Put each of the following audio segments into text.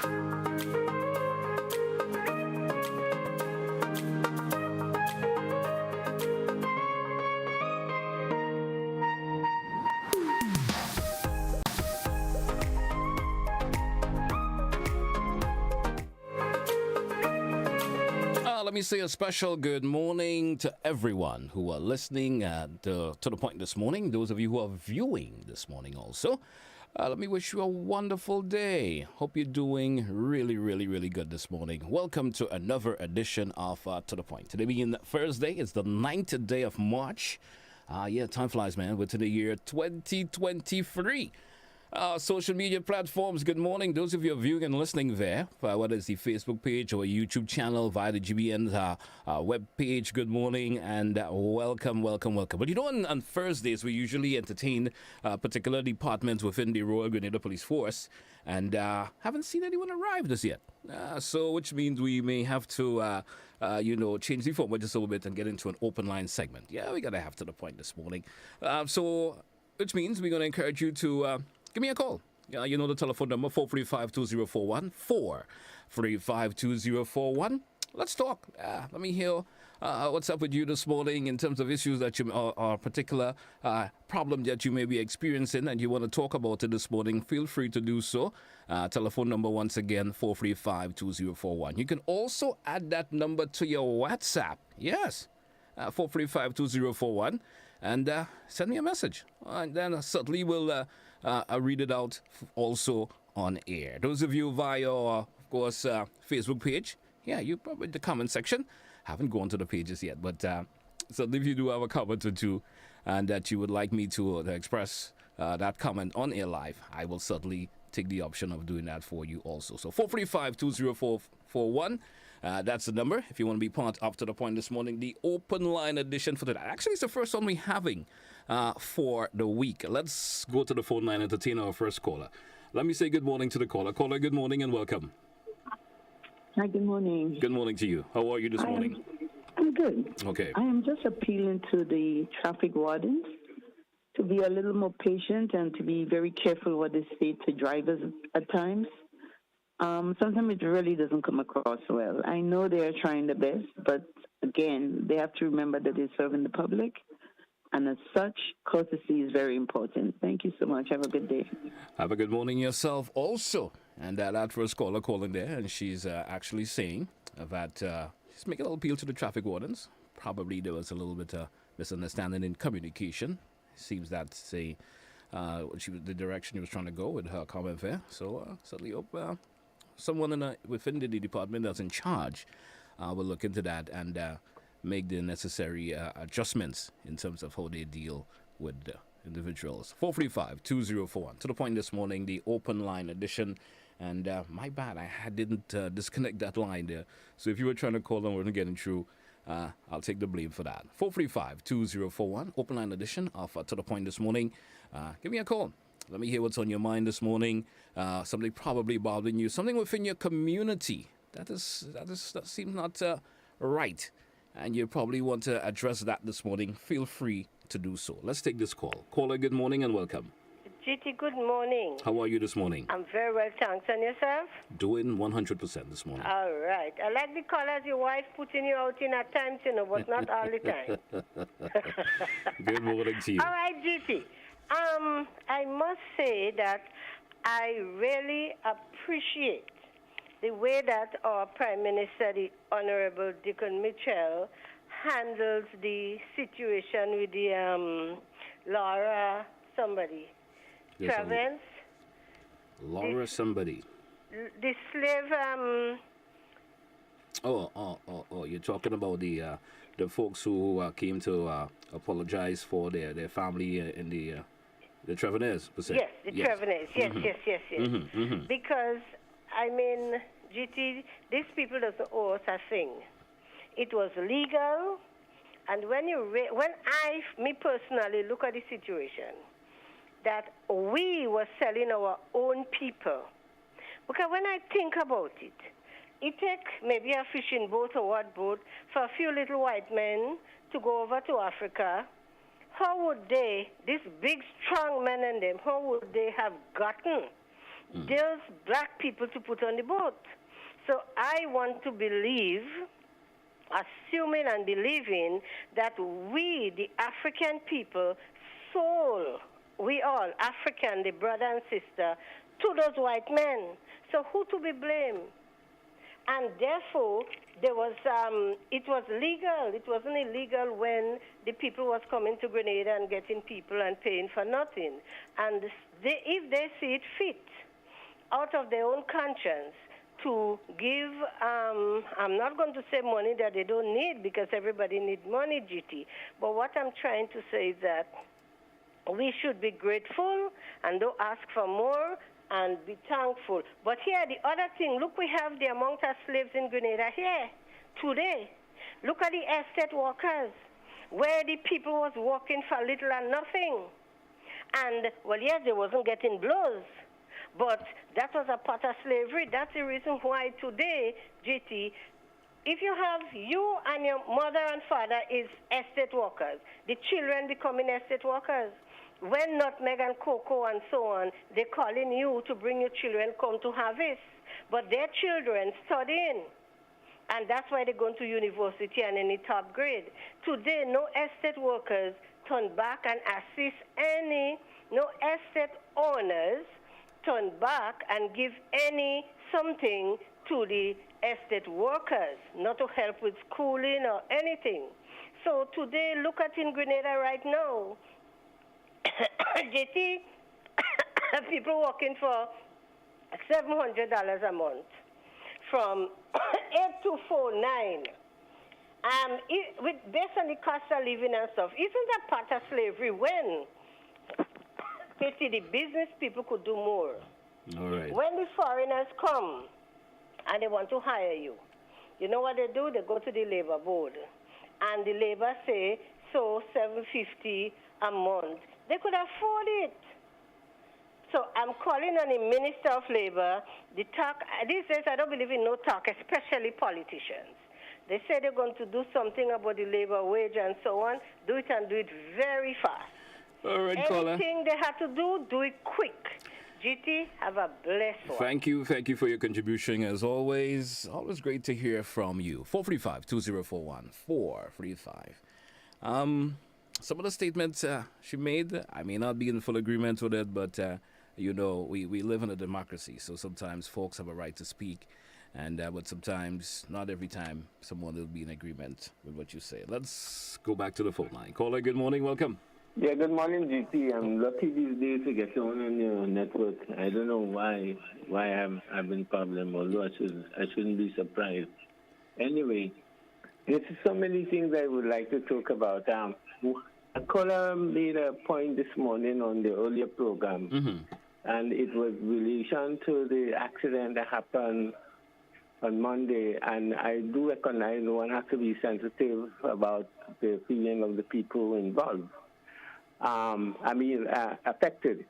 Let me say a special good morning to everyone who are listening to the point this morning. Those of you who are viewing this morning also. Let me wish you a wonderful day. Hope you're doing really, really, really good this morning. Welcome to another edition of To The Point. Today being Thursday, it's the 9th day of March. Yeah, time flies, man. We're to the year 2023. Social media platforms, good morning. Those of you viewing and listening there, whether it's the Facebook page or YouTube channel via the GBN's web page, good morning and welcome. But you know, on Thursdays, we usually entertain particular departments within the Royal Grenada Police Force, and haven't seen anyone arrive as yet. So, which means we may have to, change the format just a little bit and get into an open line segment. Yeah, we got to have To The Point this morning. Which means we're going to encourage you to give me a call. You know the telephone number, 435-2041, 435-2041. Let's talk. Let me hear what's up with you this morning in terms of issues that you or particular problem that you may be experiencing and you want to talk about it this morning. Feel free to do so. Telephone number once again, 435-2041. You can also add that number to your WhatsApp. Yes. 435-2041 and send me a message, and then certainly we'll read it out also on air. Those of you via of course Facebook page, yeah, you probably the comment section, haven't gone to the pages yet, but certainly if you do have a comment or two and that you would like me to express that comment on air live, I will certainly take the option of doing that for you also. So 435-2041, that's the number if you want to be part of To The Point this morning. The open line edition for today. Actually, it's the first one we're having for the week. Let's go to the phone line and entertain our first caller. Let me say good morning to the caller. Caller, good morning and welcome. Hi, good morning. Good morning to you. How are you this morning? I'm good. Okay. I am just appealing to the traffic wardens to be a little more patient and to be very careful what they say to drivers at times. Sometimes it really doesn't come across well. I know they are trying their best, but again, they have to remember that they're serving the public, and as such, courtesy is very important. Thank you so much. Have a good day. Have a good morning yourself also. And that first caller calling there, and she's actually saying that she's making a little appeal to the traffic wardens. Probably there was a little bit of misunderstanding in communication. Seems that's the direction he was trying to go with her comment there. So certainly hope someone within the department that's in charge will look into that and make the necessary adjustments in terms of how they deal with individuals. 435-2041. To the point this morning, the open line edition. And my bad, I didn't disconnect that line there. So if you were trying to call and weren't getting through, I'll take the blame for that. 435-2041, open line edition of To The Point this morning. Give me a call. Let me hear what's on your mind this morning. Something probably bothering you. Something within your community that seems not right. And you probably want to address that this morning. Feel free to do so. Let's take this call. Caller, good morning and welcome. GT, good morning. How are you this morning? I'm very well, thanks. And yourself? Doing 100% this morning. All right. I like the callers your wife putting you out in at times, but not all the time. Good morning to you. All right, GT. I must say that I really appreciate the way that our Prime Minister, the Honorable Deacon Mitchell, handles the situation with the Laura somebody. Yes, Travens. Laura somebody. The slave. Oh! You're talking about the folks who came to apologize for their family in the Treveners, per se. Yes, the Treveners. Yes, Mm-hmm. yes. Mm-hmm. Mm-hmm. Because I mean, GT, these people doesn't owe us a thing. It was legal, and when me personally look at the situation, that we were selling our own people. Because when I think about it, it takes maybe a fishing boat or what boat for a few little white men to go over to Africa. How would they, these big strong men and them, how would they have gotten There's black people to put on the boat. So I want to believe, assuming and believing that we, the African people, soul, we all, African, the brother and sister, to those white men. So who to be blamed? And therefore, it was legal. It wasn't illegal when the people was coming to Grenada and getting people and paying for nothing. And if they see it fit, out of their own conscience, to give, I'm not going to say money that they don't need because everybody needs money, GT. But what I'm trying to say is that we should be grateful and don't ask for more and be thankful. But here, the other thing, look, we have the amount of slaves in Grenada here today. Look at the estate workers, where the people was working for little and nothing. And, well, yes, they wasn't getting blows, but that was a part of slavery. That's the reason why today, GT, if you have you and your mother and father is estate workers, the children becoming estate workers. When nutmeg and cocoa and so on, they're calling you to bring your children come to harvest. But their children studying. And that's why they're going to university and in the top grade. Today, no estate workers turn back and assist no estate owners turn back and give something to the estate workers, not to help with schooling or anything. So today, look at in Grenada right now, JT, people working for $700 a month from 8 to 4, 9. Based on the cost of living and stuff, isn't that part of slavery when the business people could do more? All right. When the foreigners come and they want to hire you, you know what they do? They go to the labor board, and the labor say, so $750 a month. They could afford it. So I'm calling on the Minister of Labor. These days I don't believe in no talk, especially politicians. They say they're going to do something about the labor wage and so on. Do it and do it very fast. All right, caller. Anything they have to do it quick. GT, have a blessed one. Thank you for your contribution as always. Always great to hear from you. 435-2041, 435. Some of the statements she made, I may not be in full agreement with it, but we live in a democracy, so sometimes folks have a right to speak, and but sometimes, not every time, someone will be in agreement with what you say. Let's go back to the phone line. Caller, good morning, welcome. Yeah, good morning, GT. I'm lucky these days to get on your network. I don't know why I'm having problem, although I shouldn't be surprised. Anyway, there's so many things I would like to talk about. A caller made a point this morning on the earlier program, and it was relation to the accident that happened on Monday, and I do recognize one has to be sensitive about the feeling of the people involved. Affected.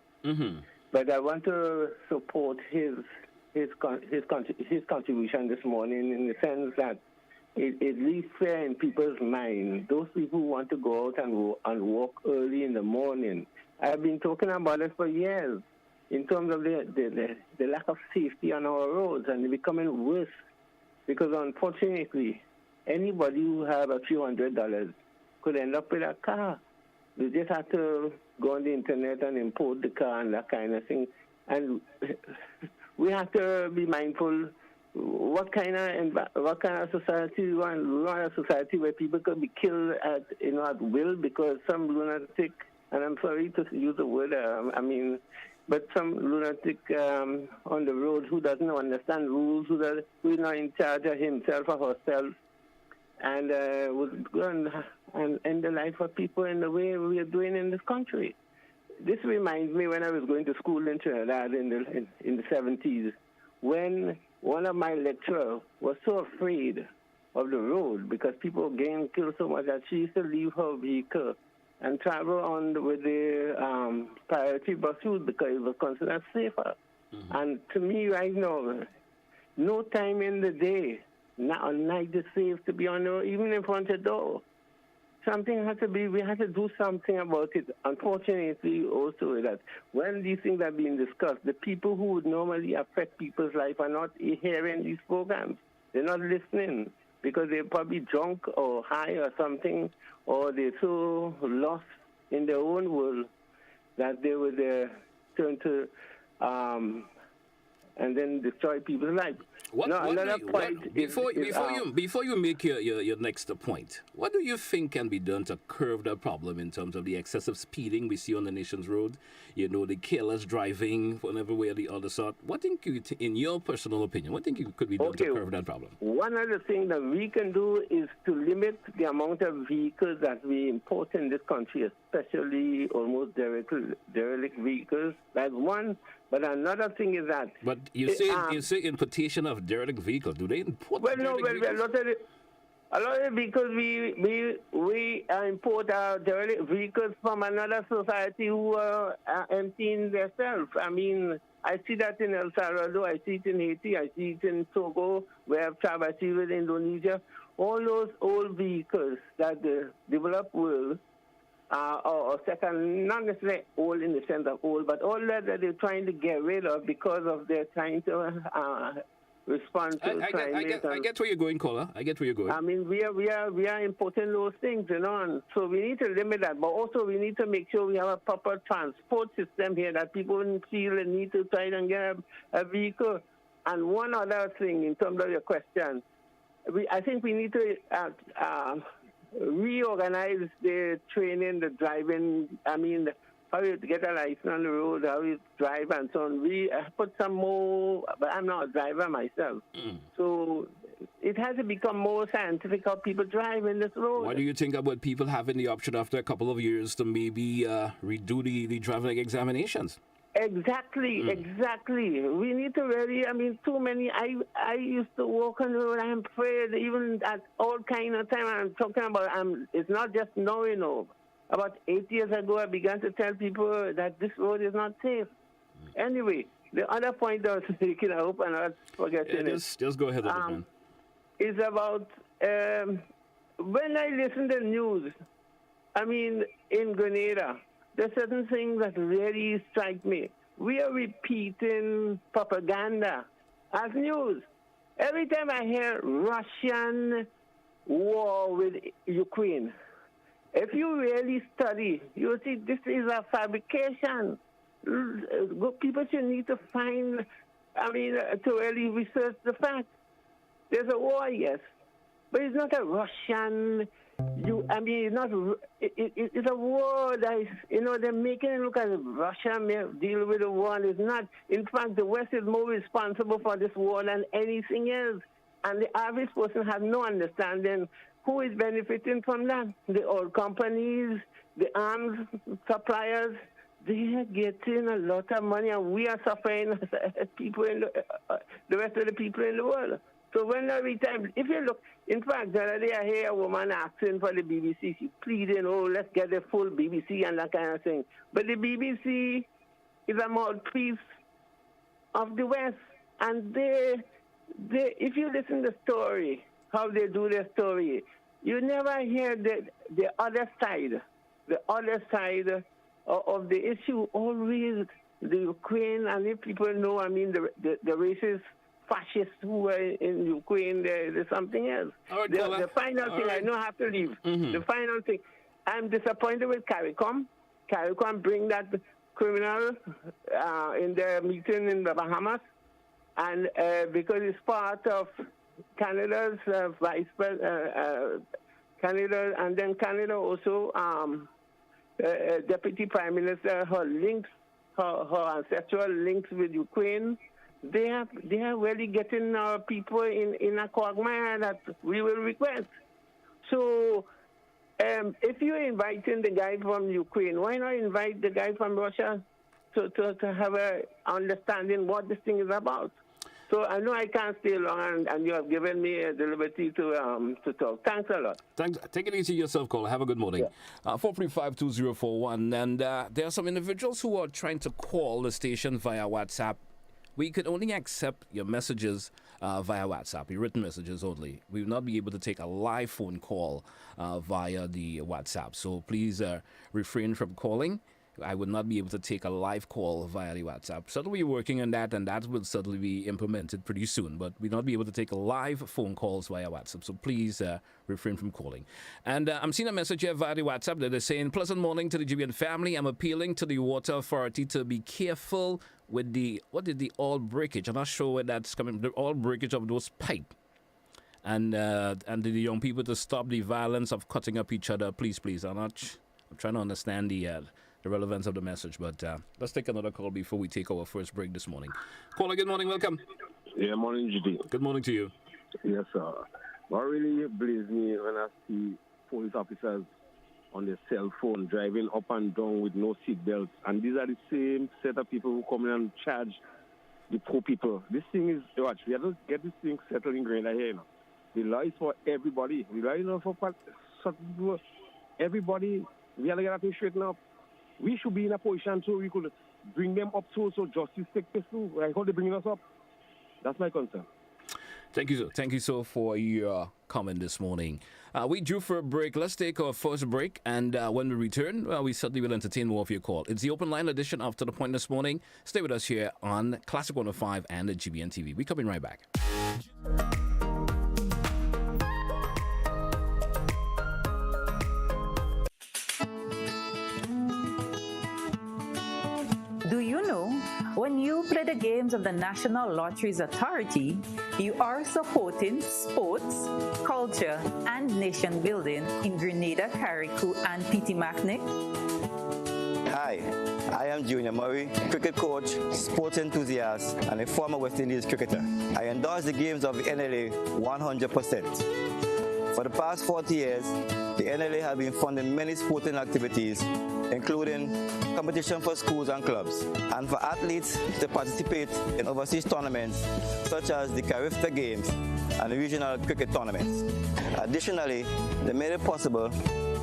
But I want to support his contribution this morning in the sense that it leaves fear in people's mind. Those people who want to go out and walk early in the morning. I've been talking about it for years in terms of the lack of safety on our roads, and it's becoming worse because unfortunately anybody who have a few $100s could end up with a car. They just have to go on the internet and import the car and that kind of thing. And we have to be mindful what kind of society we want. We want a society where people could be killed at will because some lunatic, and I'm sorry to use the word, but some lunatic on the road who doesn't understand rules, who is not in charge of himself or herself, and would go and end the life of people in the way we are doing in this country. This reminds me when I was going to school in Trinidad in the 70s, when one of my lecturers was so afraid of the road because people were getting killed so much that she used to leave her vehicle and travel on with the priority bus route because it was considered safer. And to me right now, no time in the day, not a night is safe to be on the road, even in front of the door. something has to be, we have to do something about it. Unfortunately, also, that when these things are being discussed, the people who would normally affect people's life are not hearing these programs. They're not listening because they're probably drunk or high or something, or they're so lost in their own world that they would turn to and then destroy people's lives. Before you make your next point, what do you think can be done to curb that problem in terms of the excessive speeding we see on the nation's road? You know, the careless driving from every way or the other sort. What think you, in your personal opinion, what think you could be done to curb that problem? One of the things that we can do is to limit the amount of vehicles that we import in this country, especially almost derelict vehicles. That's one. But another thing is that... But you say importation of derelict vehicles. Do they import derelict vehicles? A lot of vehicles, we import derelict vehicles from another society who are emptying themselves. I mean, I see that in El Salvador, I see it in Haiti, I see it in Togo, where I've traveled, I see it in Indonesia. All those old vehicles that the developed world or second, not necessarily old in the sense of old, but all that they're trying to get rid of because of their trying to respond to climate. I get where you're going, caller. I get where you're going. I mean, we are importing those things, you know, and so we need to limit that. But also we need to make sure we have a proper transport system here that people wouldn't feel the need to try and get a vehicle. And one other thing in terms of your question, I think we need to reorganize the training, the driving. I mean, how you get a license on the road, how you drive and so on. We put some more, but I'm not a driver myself. So it has to become more scientific how people drive in this road. What do you think about people having the option after a couple of years to maybe redo the driving examinations? Exactly. We need to really, I mean, too many. I used to walk on the road. I'm afraid even at all kind of time. I'm talking about, it's not just now, you know. About 8 years ago, I began to tell people that this road is not safe. Anyway, the other point I was making, I hope I'm not forgetting it. Just go ahead, man. Is about when I listen to news, I mean, in Grenada, there's certain things that really strike me. We are repeating propaganda as news. Every time I hear Russian war with Ukraine, if you really study, you'll see this is a fabrication. People should need to find, to really research the facts. There's a war, yes, but it's not a Russian. It's a war that is, they're making it look as if Russia may deal with the war, and it's not. In fact, the West is more responsible for this war than anything else. And the average person has no understanding who is benefiting from that. The oil companies, the arms suppliers, they are getting a lot of money, and we are suffering as people in the rest of the people in the world. So when every time, if you look, in fact, the other day I hear a woman asking for the BBC. She's pleading, let's get the full BBC and that kind of thing. But the BBC is a mouthpiece of the West. And if you listen to the story, how they do their story, you never hear the other side. The other side of the issue, always the Ukraine, and if people know, the racist fascists who are in Ukraine, there's something else. Right, the final thing, I know I have to leave. Mm-hmm. The final thing, I'm disappointed with CARICOM. CARICOM bring that criminal in their meeting in the Bahamas, and because it's part of Canada's vice president, Canada, and then Canada also, Deputy Prime Minister, her ancestral links with Ukraine. They are really getting people in a quagmire that we will regret. So if you're inviting the guy from Ukraine, why not invite the guy from Russia to have a understanding what this thing is about? So I know I can't stay long, and you have given me the liberty to talk. Thanks a lot. Thanks. Take it easy yourself, caller. Have a good morning. 435-2041. And there are some individuals who are trying to call the station via WhatsApp we could only accept your messages via WhatsApp, your written messages only. We will not be able to take a live phone call via the WhatsApp. So please refrain from calling. I would not be able to take a live call via the WhatsApp. Certainly we're working on that, and that will certainly be implemented pretty soon. But we'll not be able to take live phone calls via WhatsApp. So please refrain from calling. And I'm seeing a message here via the WhatsApp that is saying, pleasant morning to the GBN family. I'm appealing to the Water Authority to be careful with the oil breakage. I'm not sure where that's coming. The oil breakage of those pipes. And the young people to stop the violence of cutting up each other. Please. I'm trying to understand the relevance of the message, but let's take another call before we take our first break this morning. Caller, good morning, welcome. Yeah, morning, GD. Good morning to you. Yes, sir. What really blazes me when I see police officers on their cell phone driving up and down with no seat belts, and these are the same set of people who come in and charge the poor people. This thing is, watch, we have to get this thing settled in Grenada here, you know. The law is for everybody. The law is not for everybody. We have to get that thing straightened up. We should be in a position so we could bring them up so justice takes place too. Like how they bringing us up. That's my concern. Thank you, sir. Thank you, sir, for your comment this morning. We due for a break. Let's take our first break, and when we return, we certainly will entertain more of your call. It's the open line edition of To The Point this morning. Stay with us here on Classic 105 and the GBN TV. We're coming right back. Do you know, when you play the games of the National Lotteries Authority, you are supporting sports, culture, and nation building in Grenada, Carriacou, and Petit-Macnic? Hi, I am Junior Murray, cricket coach, sports enthusiast, and a former West Indies cricketer. I endorse the games of the NLA 100%. For the past 40 years, the NLA has been funding many sporting activities, including competition for schools and clubs, and for athletes to participate in overseas tournaments such as the Carifta Games and the regional cricket tournaments. Additionally, they made it possible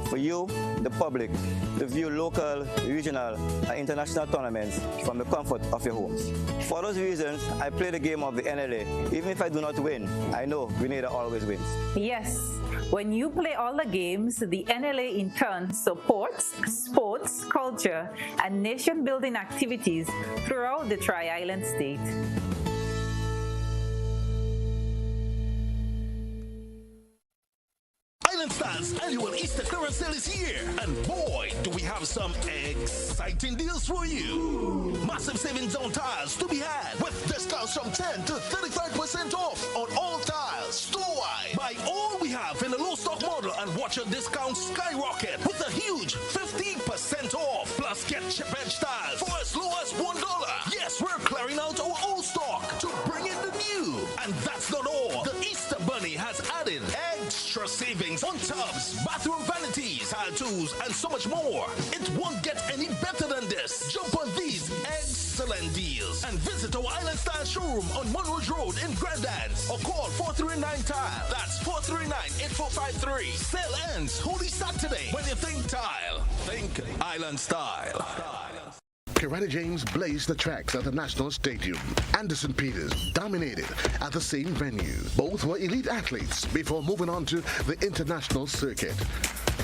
for you, the public, to view local, regional, and international tournaments from the comfort of your homes. For those reasons, I play the game of the NLA. Even if I do not win, I know Grenada always wins. Yes, when you play all the games, the NLA in turn supports sports, culture, and nation-building activities throughout the Tri-Island state. Island Style's annual Easter clearance sale is here, and boy, do we have some exciting deals for you. Massive savings on tiles to be had, with discounts from 10 to 35% off on all tiles, store-wide. Buy all we have in a low stock model and watch your discounts skyrocket with a huge 15% off. Plus, get chip edge tiles for as low as $1. Yes, we're clearing out our old stock to bring in the new. And that's not all. The Easter Bunny has added extra savings on tubs, bathroom vanities, tile tools, and so much more. It won't get any better than this. Jump on these excellent deals and visit our Island Style showroom on Monroe Road in Grandans or call 439-TILE. That's 439-8453. Sale ends Holy Saturday. When you think tile, think Island Style. Kerani James blazed the tracks at the National Stadium. Anderson Peters dominated at the same venue. Both were elite athletes before moving on to the international circuit.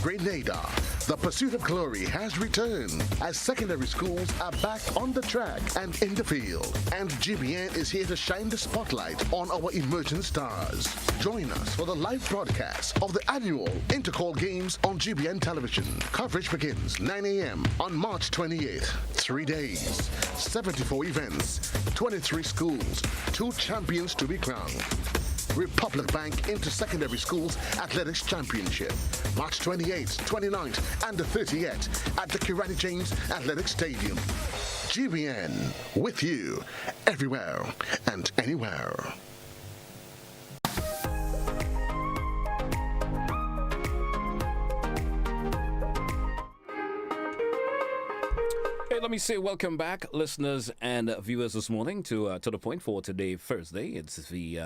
Grenada, the pursuit of glory has returned as secondary schools are back on the track and in the field. And GBN is here to shine the spotlight on our emerging stars. Join us for the live broadcast of the annual Intercall Games on GBN television. Coverage begins 9 a.m. on March 28th. 3 days, 74 events, 23 schools, 2 champions to be crowned. Republic Bank Inter-Secondary Schools Athletics Championship, March 28th, 29th, and the 30th at the Kerani James Athletic Stadium. GBN, with you, everywhere and anywhere. Hey, let me say welcome back, listeners and viewers this morning to The Point for today, Thursday. It's the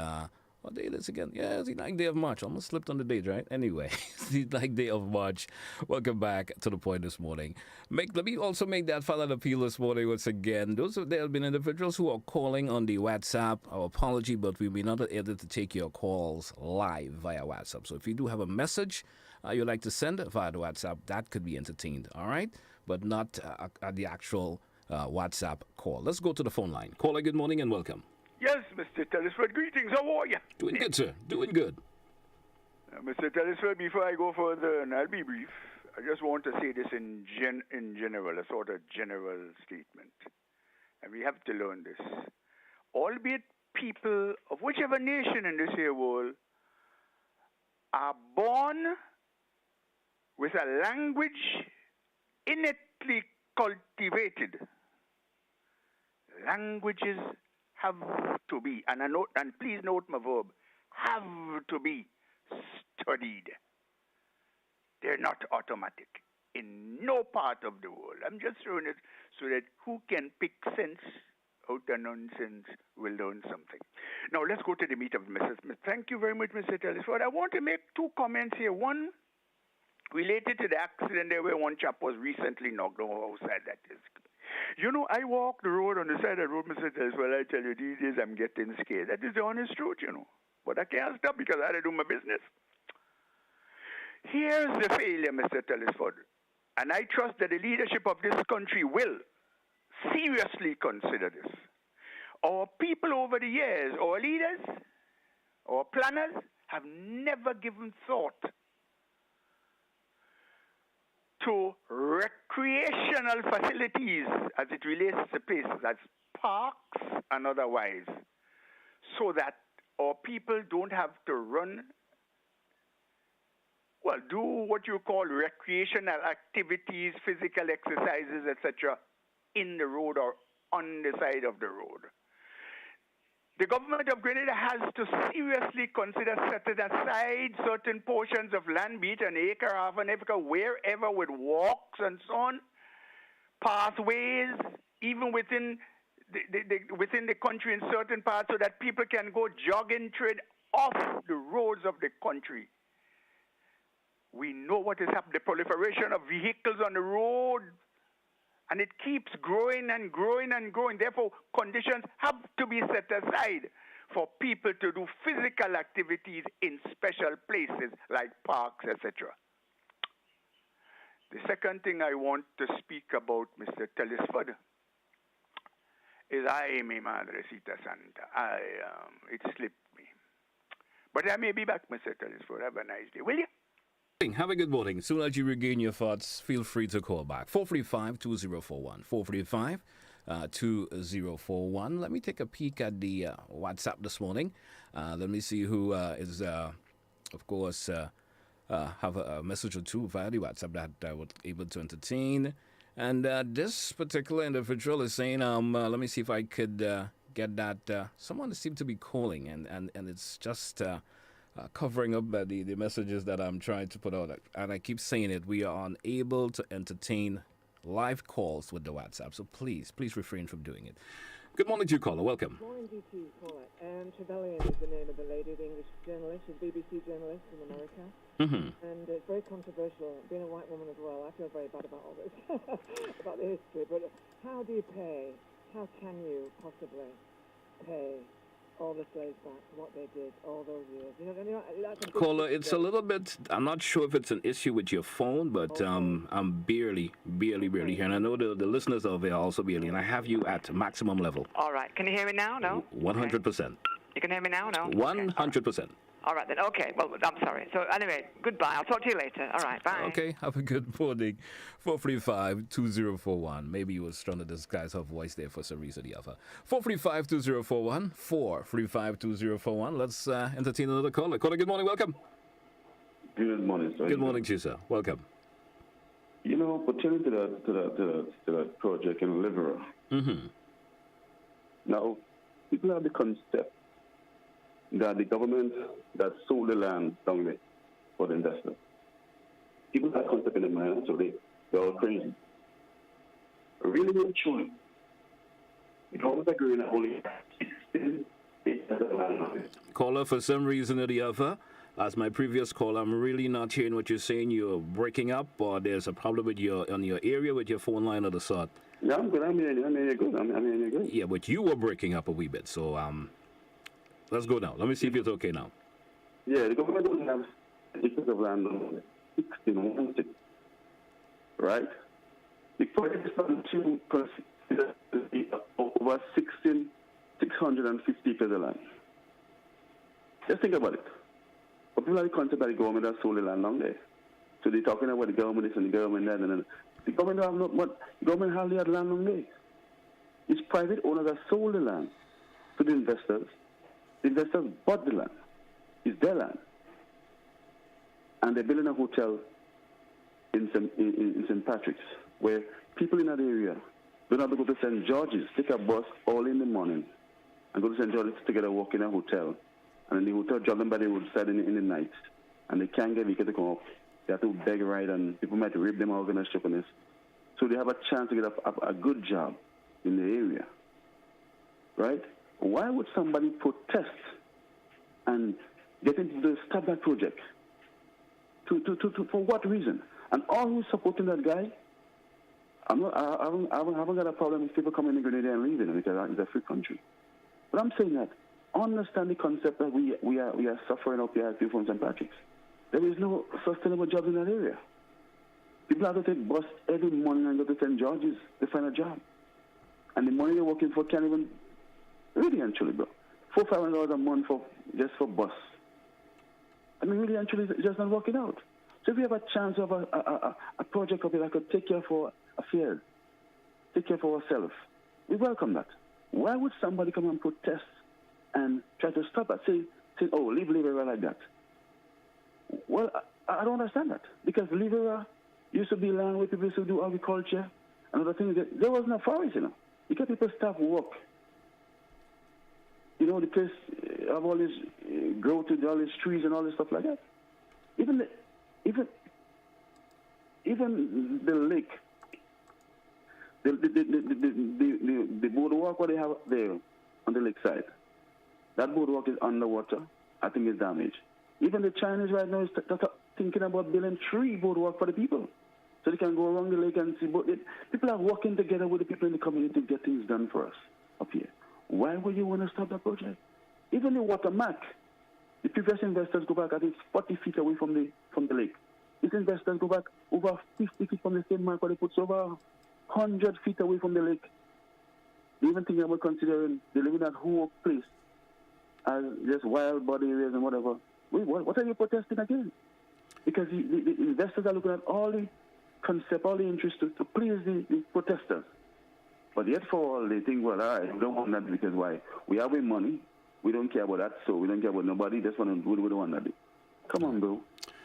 What day is this again? Yeah, it's the 9th day of March. Almost slipped on the date, right? Anyway, it's the 9th day of March. Welcome back to The Point this morning. Let me also make that final appeal this morning once again. There have been individuals who are calling on the WhatsApp. Our apology, but we may not be able to take your calls live via WhatsApp. So if you do have a message you'd like to send via the WhatsApp, that could be entertained, all right? But not at the actual WhatsApp call. Let's go to the phone line. Caller, good morning and welcome. Yes, Mr. Telesford, greetings. How are you? Doing good, sir. Doing good. Mr. Telesford, before I go further, and I'll be brief, I just want to say this in general, a sort of general statement. And we have to learn this. Albeit people of whichever nation in this here world are born with a language innately cultivated. Languages have to be, and please note my verb, have to be studied. They're not automatic in no part of the world. I'm just throwing it so that who can pick sense out of nonsense will learn something. Now let's go to the meat of Mrs. Smith. Thank you very much, Mr. Telesford. I want to make two comments here. One, related to the accident there where one chap was recently knocked down. How sad that is. You know, I walk the road on the side of the road, Mr. Telesford. I tell you, these days I'm getting scared. That is the honest truth, you know. But I can't stop because I had to do my business. Here's the failure, Mr. Telesford. And I trust that the leadership of this country will seriously consider this. Our people over the years, our leaders, our planners, have never given thought to recreational facilities as it relates to places as parks and otherwise, so that our people don't have to do what you call recreational activities, physical exercises, etc., in the road or on the side of the road. The government of Grenada has to seriously consider setting aside certain portions of land, be it an acre, half an acre, wherever, with walks and so on, pathways, even within the country in certain parts, so that people can go jogging, trade off the roads of the country. We know what is happening, the proliferation of vehicles on the road, and it keeps growing and growing and growing. Therefore, conditions have to be set aside for people to do physical activities in special places like parks, etc. The second thing I want to speak about, Mr. Telesford, is mi madrecita santa. It slipped me. But I may be back, Mr. Telesford. Have a nice day, will you? Have a good morning. As soon as you regain your thoughts, feel free to call back. 435-2041. 435-2041. Let me take a peek at the WhatsApp this morning. Let me see who is, of course, have a message or two via the WhatsApp that I was able to entertain. And this particular individual is saying, let me see if I could get that. Someone seemed to be calling, and it's just... covering up the messages that I'm trying to put out. And I keep saying it, we are unable to entertain live calls with the WhatsApp. So please refrain from doing it. Good morning to you, caller. Welcome. Good morning, DT caller. Trevelyan is the name of the lady, the English journalist, a BBC journalist in America. Mm-hmm. And it's very controversial. Being a white woman as well, I feel very bad about all this, about the history. But how do you pay? How can you possibly pay all the slaves back for what they did all those years? You know, that's a caller, it's a little bit, I'm not sure if it's an issue with your phone, but I'm barely here. And I know the listeners over there also barely, and I have you at maximum level. All right. Can you hear me now? No? 100%. You can hear me now? No? 100%. All right then. Okay. Well, I'm sorry. So anyway, goodbye. I'll talk to you later. All right. Bye. Okay. Have a good morning. 435-2041. Maybe you was trying to disguise her voice there for some reason or the other. 435-2041. 435-2041. Let's entertain another caller. Caller, good morning. Welcome. Good morning, sir. Good morning to you, sir. Welcome. You know, pertaining to that project in Liverpool. Mm-hmm. Now, people have the concept that the government that sold the land down there for the investors. People have that concept in their mind, so they're all crazy. Really and truly, the government agreeing that only 16 Caller, for some reason or the other, as my previous call, I'm really not hearing what you're saying. You're breaking up, or there's a problem with your area with your phone line or the sort. Yeah, I'm good. I'm hearing you good. I'm hearing you good. Yeah, but you were breaking up a wee bit. So let's go now. Let me see if it's okay now. Yeah, the government doesn't have acres of land on 1616, right? The project is going to consider over 650 acres of land. Just think about it. But people are the concept that the government has sold the land down there. So they're talking about the government this and the government that, and the government have not what the government hardly had land on there. It's private owners that sold the land to the investors. The investors bought the land. It's their land. And they're building a hotel in St. Patrick's, where people in that area don't have to go to St. George's, take a bus all in the morning, and go to St. George's to get a walk in a hotel. And then the hotel drop them by the roadside in the night. And they can't get vehicle to come up. They have to beg a ride, and people might rape them out in a shop on this. So they have a chance to get a good job in the area. Right? Why would somebody protest and get into the start that project? For what reason? And all who's supporting that guy, I haven't got a problem with people coming in Grenada and leaving because it's a free country. But I'm saying that understand the concept that we are suffering up here at people from St. Patrick's. There is no sustainable jobs in that area. People have to take bus every morning and go to St. George's to find a job. And the money they're working for can't even, really and truly, bro, $400-500 a month just for bus. I mean, really and truly, it's just not working out. So if we have a chance of a project of it that could take care for affairs, take care for ourselves, we welcome that. Why would somebody come and protest and try to stop that? Say, oh, leave Libera like that. Well, I don't understand that. Because Libera used to be land where people used to do agriculture and other things. There was no forest, you know. Because people stop work. You know, the place have all this growth with all these trees and all this stuff like that. Even the lake, the boardwalk what they have there on the lake side, that boardwalk is underwater. I think it's damaged. Even the Chinese right now is thinking about building 3 boardwalk for the people, so they can go around the lake and see. But people are working together with the people in the community to get things done for us up here. Why would you want to stop that project? Even the water mark, the previous investors go back, I think, 40 feet away from the lake. These investors go back over 50 feet from the same mark, where they put over 100 feet away from the lake. They even thinking about considering they live in that whole place as just wild body areas and whatever. Wait, what are you protesting against? Because the investors are looking at all the concept, all the interest to please the protesters. But yet for all, they think, well, all right, we don't want that because why? We have our money. We don't care about that, so we don't care about nobody. Just want to do what we want that. Come on, bro.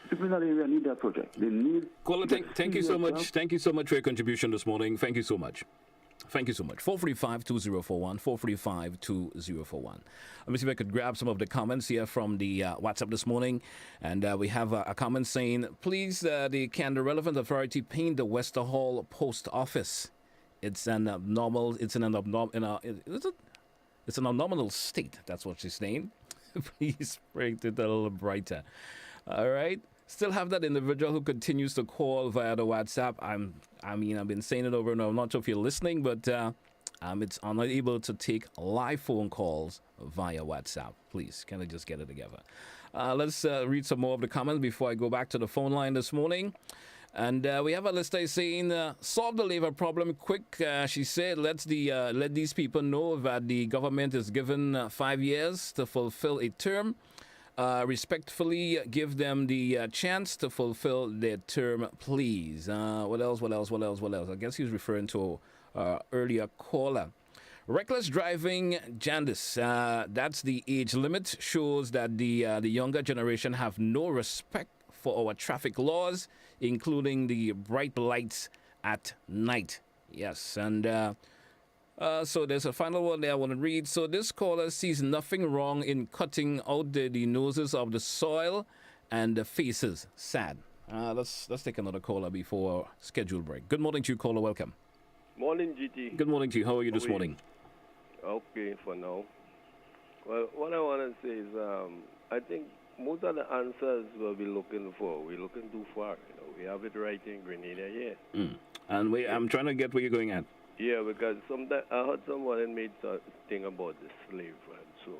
People in that area need that project. They need... Caller, thank you so much. Thank you so much for your contribution this morning. Thank you so much. Thank you so much. 435-2041, 435-2041. Let me see if I could grab some of the comments here from the WhatsApp this morning. And we have a comment saying, please, can the relevant authority paint the Wester Hall post office? It's an abnormal state. That's what she's saying. Please break it a little brighter. All right. Still have that individual who continues to call via the WhatsApp. I've been saying it over and over. I'm not sure if you're listening, but it's unable to take live phone calls via WhatsApp. Please, can I just get it together? Let's read some more of the comments before I go back to the phone line this morning. And we have a listener saying, solve the labor problem quick. She said, let these people know that the government is given 5 years to fulfill a term. Respectfully give them the chance to fulfill their term, please. What else? I guess he was referring to earlier caller. Reckless driving, Jandis. That's the age limit. Shows that the younger generation have no respect for our traffic laws, including the bright lights at night. Yes, and so there's a final one there I want to read. So this caller sees nothing wrong in cutting out the noses of the soil and the faces. Sad. Let's take another caller before our scheduled break. Good morning to you, caller. Welcome. Morning, GT. Good morning to you. How are you this morning? Okay, for now. Well, what I want to say is, I think most of the answers we'll be looking for, we're looking too far. We have it right in Grenada here. And I'm trying to get where you're going at. Yeah, because sometimes I heard someone made a thing about the slave and so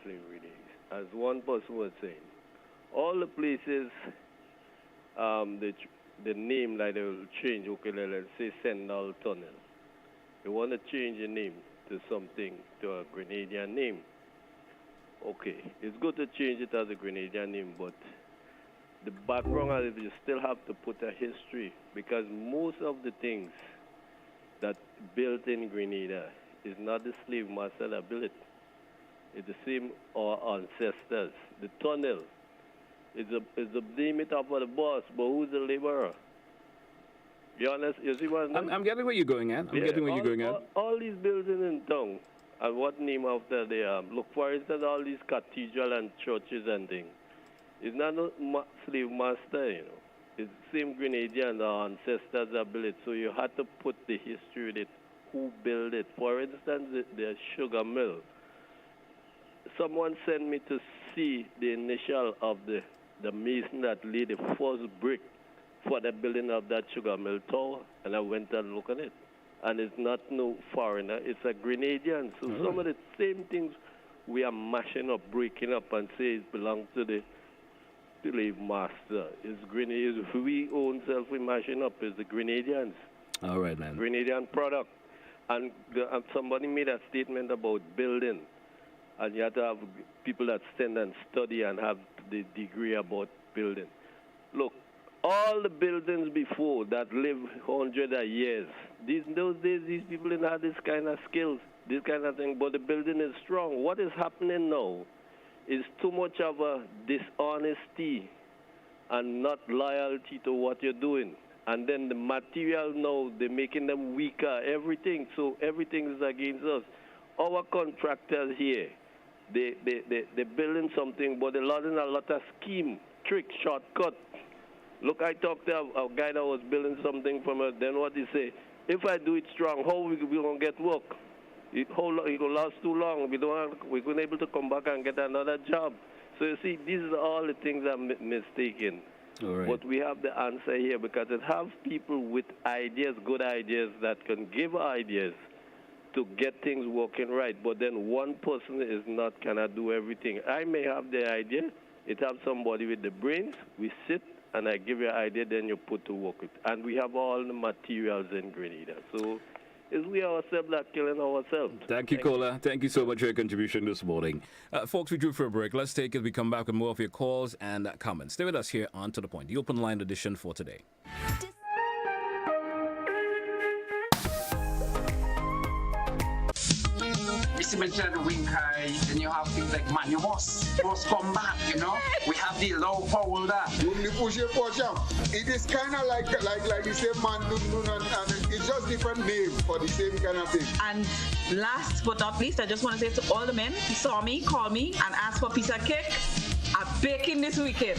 slavery days. As one person was saying, all the places, the name like they will change. Okay, let's say Sendal Tunnel. They want to change the name to something, to a Grenadian name. Okay, it's good to change it as a Grenadian name, but the background of it, you still have to put a history, because most of the things that built in Grenada is not the slave master that built it. It's the same our ancestors. The tunnel is the name it up for the boss, but who's the laborer? You honest? You see what I'm getting where you're going at. Getting where you're going at. All these buildings in town, and what name after they are? Look, for instance, all these cathedrals and churches and things. It's not no slave master, It's the same Grenadian, our ancestors that built it. So you had to put the history with it, who built it. For instance, the sugar mill. Someone sent me to see the initial of the mason that laid the first brick for the building of that sugar mill tower, and I went and looked at it. And it's not no foreigner, it's a Grenadian. So some of the same things we are mashing up, breaking up, and say it belongs to the slave master. It's Grenadians. If we own self, we mashing up. It's the Grenadians. All right, man. Grenadian product. And somebody made a statement about building. And you have to have people that stand and study and have the degree about building. Look, all the buildings before that live hundreds of years, those days, these people didn't have this kind of skills, this kind of thing, but the building is strong. What is happening now is too much of a dishonesty and not loyalty to what you're doing. And then the material now, they're making them weaker, everything. So everything is against us. Our contractors here, they're building something, but they're loading a lot of scheme, trick, shortcut. Look, I talked to a guy that was building something from us. Then what he say? If I do it strong, how we gonna get work? It will last too long. We're going able to come back and get another job. So you see, these are all the things I'm mistaken. All right. But we have the answer here because it have people with ideas, good ideas, that can give ideas to get things working right. But then one person is not cannot do everything. I may have the idea. It have somebody with the brains. We sit and I give you an idea, then you put to work it. And we have all the materials in Grenada. So it's we ourselves that killing ourselves. Thank you, Kola. Thank you so much for your contribution this morning. Folks, we drew for a break. Let's take it. We come back with more of your calls and comments. Stay with us here on To The Point, the open line edition for today. You mentioned the wing high, then you have things like man, you must come back, We have the low power there. It is kind of like the same man, and it's just different name for the same kind of thing. And last but not least, I just want to say to all the men who saw me, call me, and ask for a piece of cake. I'm baking this weekend.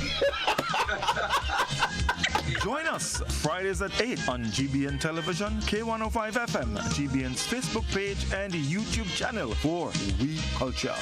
Join us Fridays at 8 on GBN Television, K105 FM, GBN's Facebook page, and YouTube channel for We Culture.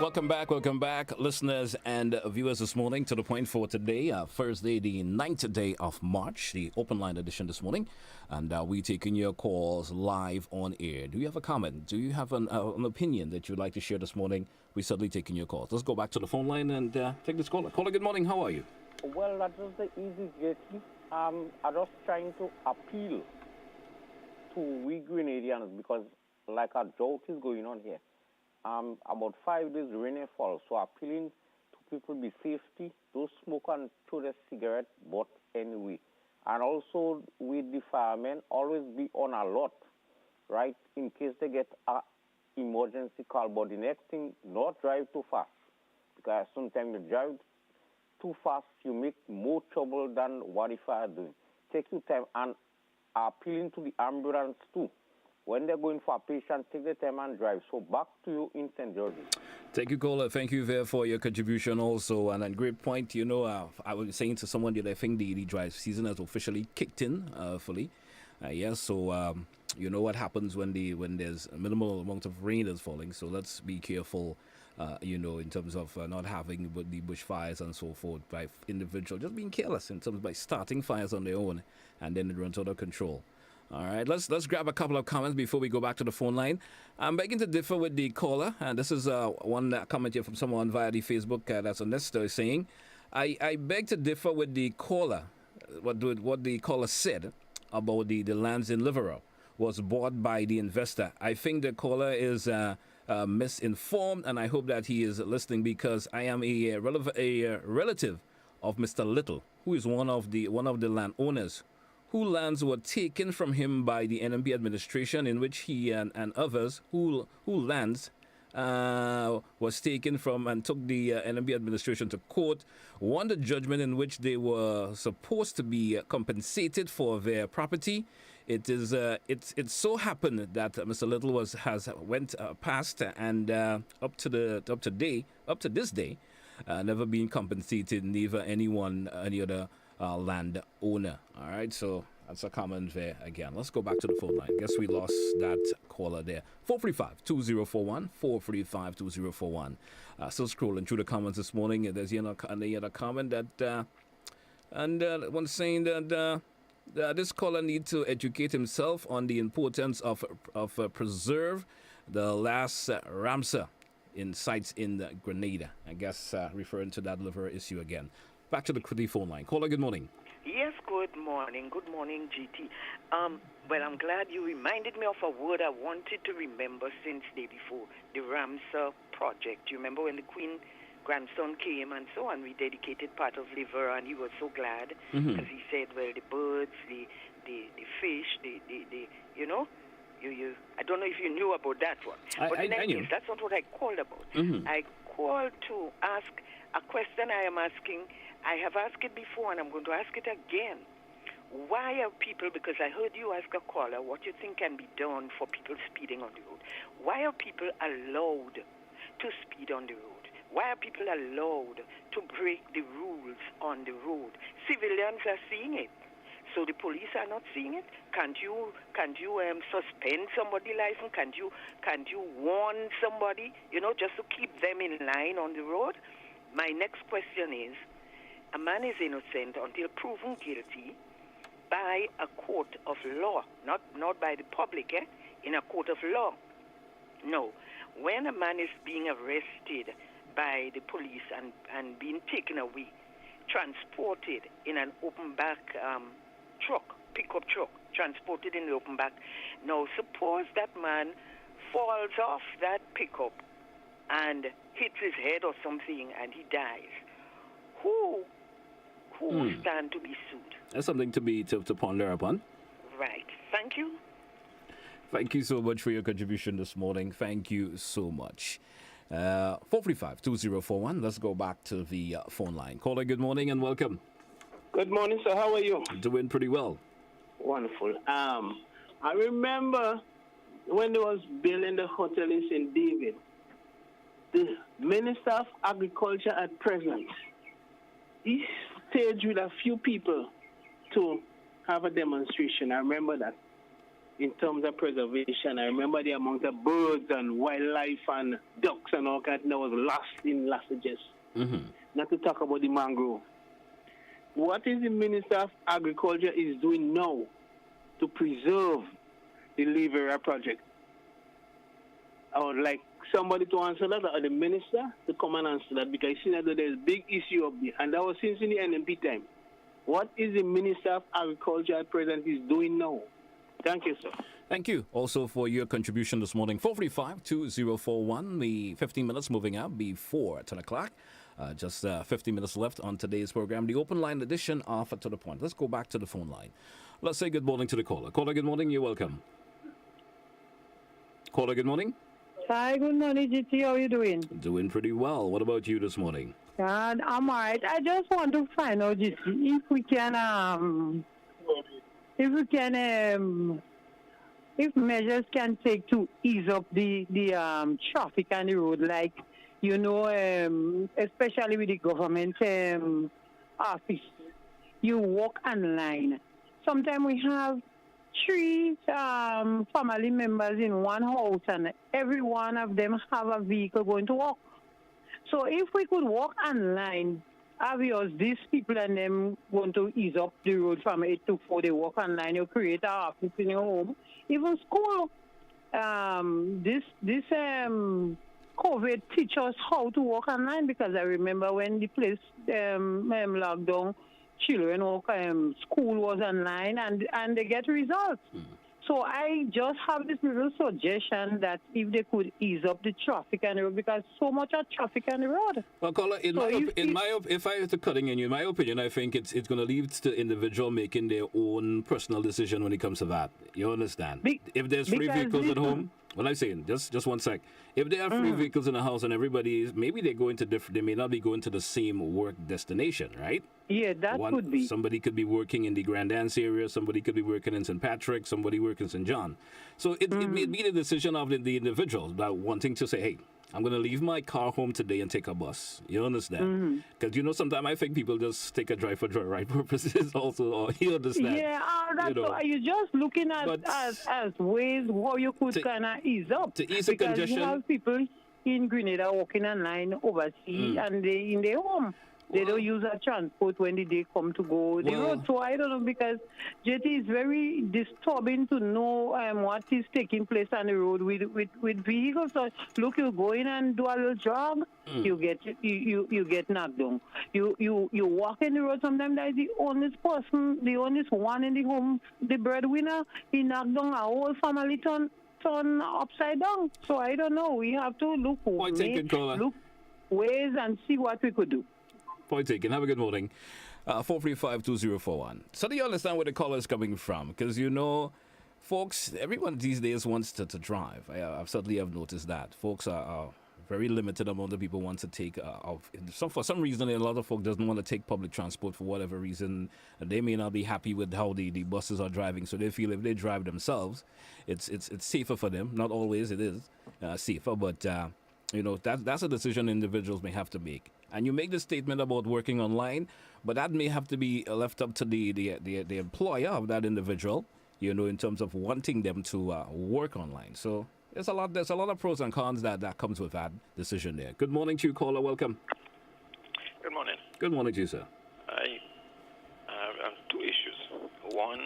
Welcome back, listeners and viewers this morning to The Point for today, Thursday, the 9th day of March, the open line edition this morning. And we're taking your calls live on air. Do you have a comment? Do you have an opinion that you'd like to share this morning? We're certainly taking your calls. Let's go back to the phone line and take this caller. Caller, good morning. How are you? Well, that was the easy JT. I'm just trying to appeal to we Grenadians because like a joke is going on here. About 5 days rainfall, so appealing to people be safety, don't smoke and throw the cigarette, but anyway. And also with the firemen, always be on alert, right, in case they get a emergency call. But the next thing, not drive too fast, because sometimes you drive too fast, you make more trouble than what if I are doing. Take your time and appealing to the ambulance too. When they're going for a patient, take the time and drive. So back to you in St. George's. Thank you, caller. Thank you there for your contribution also. And a great point, you know, I was saying to someone that I think the drive season has officially kicked in fully. Yes, so you know what happens when there's a minimal amount of rain is falling. So let's be careful, you know, in terms of not having the bushfires and so forth by individual, just being careless in terms of by starting fires on their own and then it runs out of control. All right, let's grab a couple of comments before we go back to the phone line. I'm begging to differ with the caller, and this is one comment here from someone via the Facebook that's on this saying, I beg to differ with the caller. What the caller said about the lands in Liverpool was bought by the investor. I think the caller is misinformed, and I hope that he is listening because I am a relative of Mr. Little, who is one of the landowners whose lands were taken from him by the NMB administration, in which he and others who lands was taken from and took the NMB administration to court, won the judgment in which they were supposed to be compensated for their property. It so happened that Mr. Little has went past and up to this day, never been compensated, neither any other land owner. All right, so that's a comment there again. Let's go back to the phone line. I guess we lost that caller there. 435-2041, 435-2041. Still scrolling through the comments this morning. There's another comment that one saying that this caller needs to educate himself on the importance of preserve the last Ramsar in sites in Grenada. I guess referring to that liver issue again. Back to the phone line. Caller, good morning. Yes, good morning. Good morning, GT. Well, I'm glad you reminded me of a word I wanted to remember since day before, the Ramsar project. You remember when the Queen grandson came and so on, we dedicated part of liver, and he was so glad because he said, well, the birds, the fish, the you know, you I don't know if you knew about that one. But in any case, that's not what I called about. I called to ask a question I am asking. I have asked it before, and I'm going to ask it again. Why are people, because I heard you ask a caller what you think can be done for people speeding on the road. Why are people allowed to speed on the road? Why are people allowed to break the rules on the road? Civilians are seeing it. So the police are not seeing it. Can't you suspend somebody's license? Can't you warn somebody, you know, just to keep them in line on the road? My next question is, a man is innocent until proven guilty by a court of law, not by the public, in a court of law. No. When a man is being arrested by the police and being taken away, transported in an open back pickup truck, transported in the open back. Now, suppose that man falls off that pickup and hits his head or something and he dies. Who stand to be sued? That's something to ponder upon. Right. Thank you. Thank you so much for your contribution this morning. Thank you so much. 435-2041. Let's go back to the phone line. Caller, good morning and welcome. Good morning, sir. How are you? Doing pretty well. Wonderful. I remember when there was building the hotel in St. David, the Minister of Agriculture at present, he staged with a few people to have a demonstration. I remember that. in terms of preservation. I remember the amount of birds and wildlife and ducks and all that was lost in Losages. Not to talk about the mangrove. What is the Minister of Agriculture is doing now to preserve the Livera project? I would like somebody to answer that, or the minister to come and answer that, because I see that there's a big issue up there, and that was since in the NMP time. What is the Minister of Agriculture at present is doing now? Thank you, sir. Thank you also for your contribution this morning. 435-2041, the 15 minutes moving up before 10 o'clock. Just 15 minutes left on today's program, the open line edition of To The Point. Let's go back to the phone line. Let's say good morning to the caller. Caller, good morning. You're welcome. Caller, good morning. Hi, good morning, GT. How are you doing? Doing pretty well. What about you this morning? God, I'm all right. I just want to find out, GT, if measures can take to ease up the traffic on the road, like, you know, especially with the government office, you walk online. Sometimes we have three family members in one house, and every one of them have a vehicle going to work. So if we could walk online, obvious these people and them going to ease up the road from 8 to 4. They walk online. You create an office in your home. Even school. This COVID teach us how to walk online, because I remember when the place locked down, children walk, school was online, and they get results. So I just have this little suggestion that if they could ease up the traffic on the road, because so much of traffic on the road. Well, caller, if I have to cutting in my opinion, I think it's going to leave to individual making their own personal decision when it comes to that. You understand? If there's free vehicles at home, what I'm saying, just one sec. If there are free vehicles in the house and everybody is, maybe they're going to they may not be going to the same work destination, right? Yeah, that could be. Somebody could be working in the Grand Anse area, somebody could be working in St. Patrick, somebody working in St. John. So it may be the decision of the individual that wanting to say, hey, I'm going to leave my car home today and take a bus. You understand? Because, sometimes I think people just take a drive for joyride purposes also, or you understand? Yeah, that's so are you just looking at as ways how you could kind of ease up? To ease the congestion. You have people in Grenada walking online overseas and they in their home. They don't use a transport when they come to go the road. So I don't know, because JT is very disturbing to know what is taking place on the road with vehicles. So look, you go in and do a little jog, you get knocked down. You walk in the road. Sometimes that's the only person, the only one in the home, the breadwinner. He knocked down a whole family turn upside down. So I don't know. We have to look ways and see what we could do. Point taken. Have a good morning. 435-2041. So do you understand where the caller is coming from? Because, folks, everyone these days wants to drive. I've certainly have noticed that. Folks are very limited amount of people want to take for some reason, a lot of folk doesn't want to take public transport for whatever reason. They may not be happy with how the buses are driving, so they feel if they drive themselves, it's safer for them. Not always it is safer, but that's a decision individuals may have to make. And you make the statement about working online, but that may have to be left up to the employer of that individual, in terms of wanting them to work online. So there's a lot of pros and cons that comes with that decision there. Good morning to you, caller. Welcome. Good morning. Good morning to you, sir. I have two issues. One,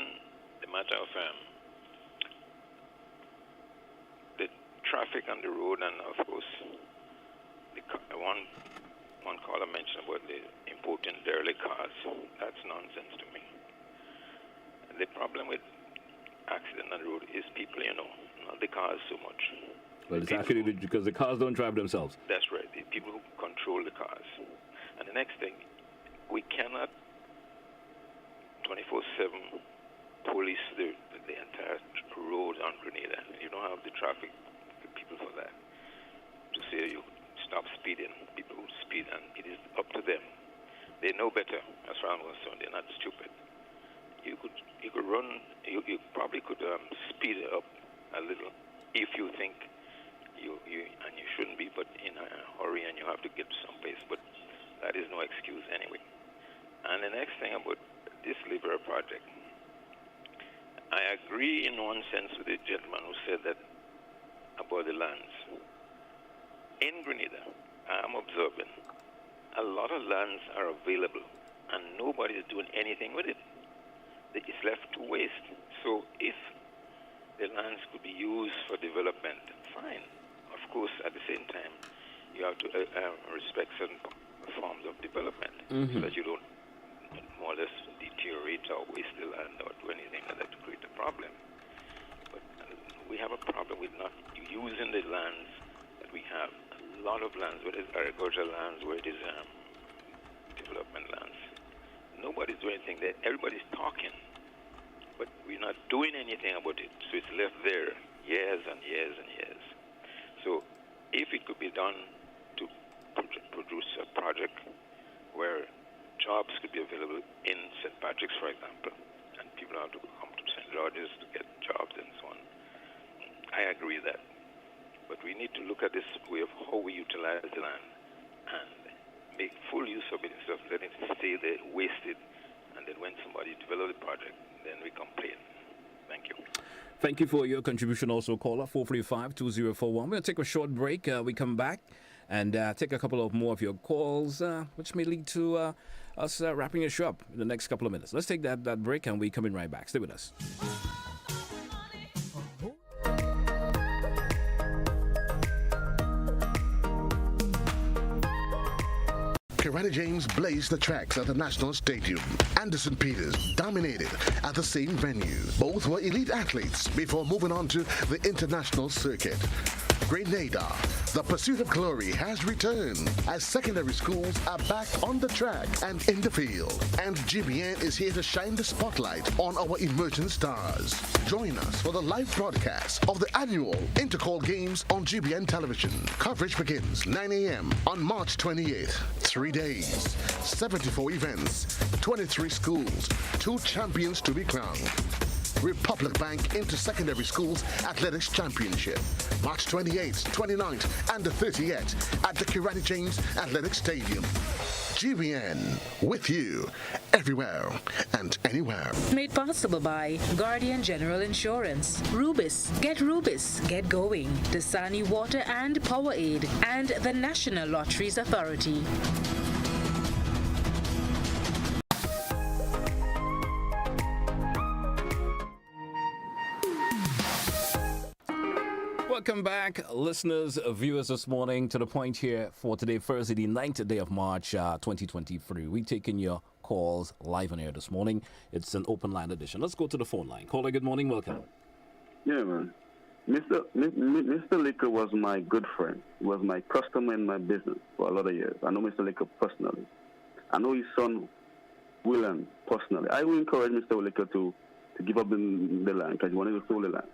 the matter of the traffic on the road, and of course, one caller mentioned about the importing derelict cars. That's nonsense to me. The problem with accident on the road is people, not the cars so much. Well, it's actually because the cars don't drive themselves. That's right. The people who control the cars. And the next thing, we cannot 24/7 police the entire road on Grenada. You don't have the traffic people for that. To say you stop speeding, people who speed, and it is up to them. They know better, as far as I'm concerned. They're not stupid. You could run. You probably could speed up a little if you think you shouldn't be, but in a hurry and you have to get someplace. But that is no excuse anyway. And the next thing about this Libera project, I agree in one sense with the gentleman who said that about the lands. In Grenada, I'm observing a lot of lands are available and nobody is doing anything with it. It's left to waste. So if the lands could be used for development, fine. Of course, at the same time, you have to respect certain forms of development so that you don't more or less deteriorate or waste the land or do anything like that to create a problem. But we have a problem with not using the lands that we have. A lot of lands, whether it's agricultural lands, whether it is development lands. Nobody's doing anything there. Everybody's talking, but we're not doing anything about it. So it's left there years and years and years. So if it could be done to produce a project where jobs could be available in St. Patrick's, for example, and people have to come to St. George's to get jobs and so on, I agree with that. But we need to look at this way of how we utilize the land and make full use of it instead of letting it stay there, wasted, and then when somebody develops the project, then we complain. Thank you. Thank you for your contribution also, caller, 435-2041. We're going to take a short break. We come back and take a couple of more of your calls, which may lead to us wrapping your show up in the next couple of minutes. Let's take that break and we come in right back. Stay with us. Kerada James blazed the tracks at the National Stadium. Anderson Peters dominated at the same venue. Both were elite athletes before moving on to the international circuit. Grenada, the pursuit of glory has returned as secondary schools are back on the track and in the field. And GBN is here to shine the spotlight on our emerging stars. Join us for the live broadcast of the annual Intercall Games on GBN television. Coverage begins 9 a.m. on March 28th. 3 days, 74 events, 23 schools, 2 champions to be crowned. Republic Bank Inter-Secondary Schools Athletics Championship, March 28th, 29th, and the 30th at the Kerada James Athletic Stadium. GBN, with you, everywhere and anywhere. Made possible by Guardian General Insurance, Rubis, get going, Dasani Water and Power Aid, and the National Lotteries Authority. Welcome back, listeners, viewers, this morning to the point here for today, Thursday, the 9th day of March, 2023. We're taking your calls live on air this morning. It's an open line edition. Let's go to the phone line. Caller, good morning, welcome. Yeah, man. Mr. Licker was my good friend. He was my customer in my business for a lot of years. I know Mr. Licker personally. I know his son, William, personally. I will encourage Mr. Licker to give up the land because he wanted to sell the land.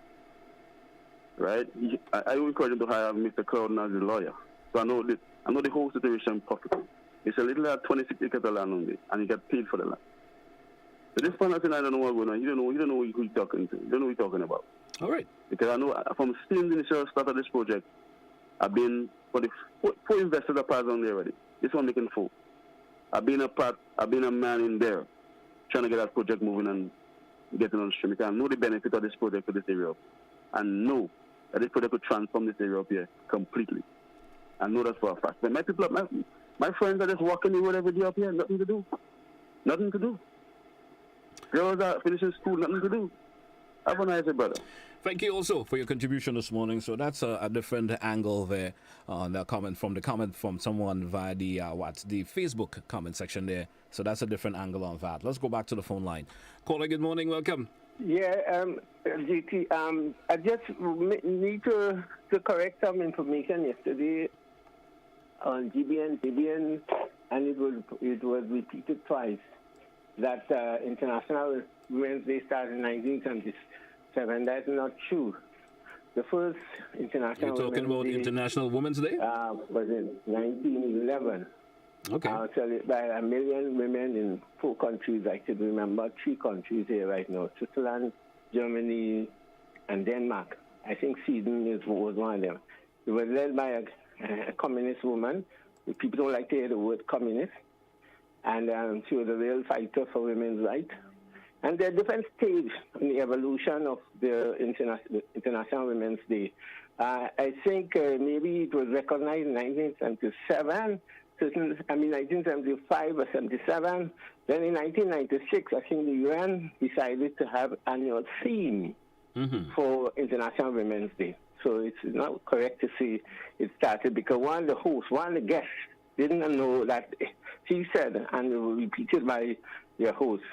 Right? I will encourage him to hire Mr. Crowden as a lawyer. So I know the whole situation perfectly. It's a little 26 acres of land only, and he got paid for the land. So this person, I don't know what's going on. You don't know who he's talking to. You don't know who he's talking about. All right. Because I know from still in the initial start of this project, I've been for the four investors are part on there already. This one making 4. I've been a man in there trying to get that project moving and getting on stream. Because I know the benefit of this project for this area, and know that this project could transform this area up here completely. I know that for a fact. But my people, my friends are just walking the road every day up here, nothing to do. Nothing to do. Girls are finishing school, nothing to do. Have a nice day, brother. Thank you also for your contribution this morning. So that's a different angle there on the comment from someone via the Facebook comment section there. So that's a different angle on that. Let's go back to the phone line. Caller, good morning, welcome. Yeah, GT, I just need to correct some information yesterday on GBN, and it was repeated twice that International Women's Day started in 1977. That's not true. The first International You're talking about International Women's Day? Was in 1911. Okay. Celebrated by 1 million women in 4 countries. I could remember 3 countries here right now: Switzerland, Germany, and Denmark. I think Sweden was one of them. It was led by a communist woman. People don't like to hear the word communist. And she was a real fighter for women's rights. And there are different stages in the evolution of the International Women's Day. I think maybe it was recognized in 1977, 1975 or 77. Then in 1996, I think the UN decided to have annual theme for International Women's Day. So it's not correct to say it started because one of the guests didn't know that she said, and it was repeated by their host.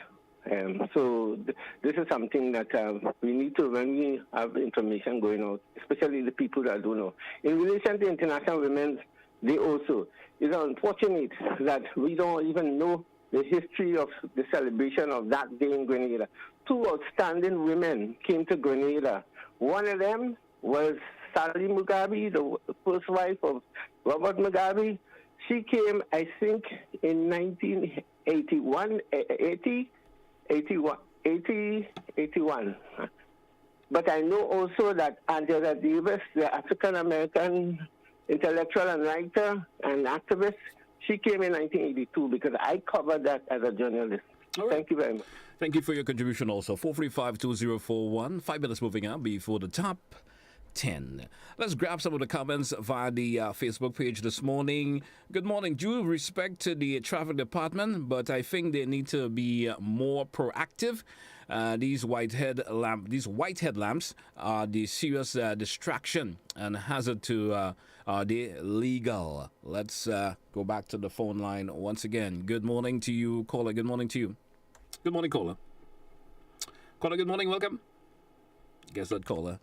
So this is something that we need to, when we have information going out, especially the people that don't know. In relation to International Women's Day also, it's unfortunate that we don't even know the history of the celebration of that day in Grenada. Two outstanding women came to Grenada. One of them was Sally Mugabe, the first wife of Robert Mugabe. She came, I think, in 1981, 81. But I know also that Angela Davis, the African-American intellectual and writer and activist, she came in 1982 because I covered that as a journalist. Right. Thank you very much. Thank you for your contribution also. 435-2041. 5 minutes moving out before the top 10. Let's grab some of the comments via the Facebook page this morning. Good morning. Due respect to the traffic department, but I think they need to be more proactive. These white headlamps are the serious distraction and hazard to the legal. Let's go back to the phone line once again. Good morning to you, caller. Good morning to you. Good morning, caller. Caller, good morning. Welcome. Guess that caller